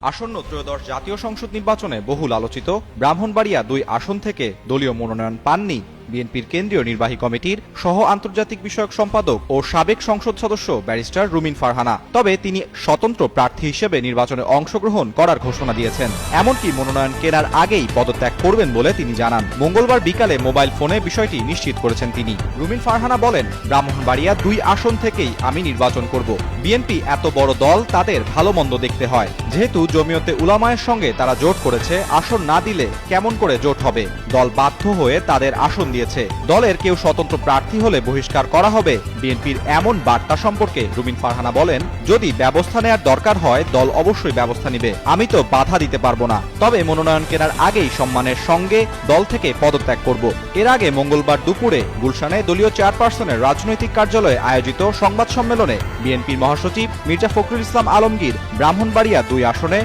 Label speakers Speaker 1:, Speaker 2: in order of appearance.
Speaker 1: আসন্ন ত্রয়োদশ জাতীয় সংসদ নির্বাচনে বহুল আলোচিত ব্রাহ্মণবাড়িয়া ২ আসন থেকে দলীয় মনোনয়ন পাননি বিএনপির কেন্দ্রীয় নির্বাহী কমিটির সহ আন্তর্জাতিক বিষয়ক সম্পাদক ও সাবেক সংসদ সদস্য ব্যারিস্টার রুমিন ফারহানা। তবে তিনি স্বতন্ত্র প্রার্থী হিসেবে নির্বাচনে অংশগ্রহণ করার ঘোষণা দিয়েছেন। এমনকি মনোনয়ন কেনার আগেই পদত্যাগ করবেন বলে তিনি জানান। মঙ্গলবার বিকালে মোবাইল ফোনে বিষয়টি নিশ্চিত করেছেন তিনি। রুমিন ফারহানা বলেন, ব্রাহ্মণবাড়িয়া ২ আসন থেকেই আমি নির্বাচন করব। বিএনপি এত বড় দল, তাদের ভালো মন্দ দেখতে হয়। যেহেতু জমিয়তে উলামায়ের সঙ্গে তারা জোট করেছে, আসন না দিলে কেমন করে জোট হবে? দল বাধ্য হয়ে তাদের আসন দিয়েছে। দলের কেউ স্বতন্ত্র প্রার্থী হলে বহিষ্কার করা হবে। বিএনপির এমন বার্তা সম্পর্কে রুমিন ফারহানা বলেন, যদি ব্যবস্থা নেওয়ার দরকার হয় দল অবশ্যই ব্যবস্থা নিবে, আমি তো বাধা দিতে পারবো না। তবে মনোনয়ন কেনার আগেই সম্মানের সঙ্গে দল থেকে পদত্যাগ করব। এর আগে মঙ্গলবার দুপুরে গুলশানে দলীয় চেয়ারপারসনের রাজনৈতিক কার্যালয়ে আয়োজিত সংবাদ সম্মেলনে বিএনপির মহাসচিব মির্জা ফখরুল ইসলাম আলমগীর ব্রাহ্মণবাড়িয়া ২ আসনে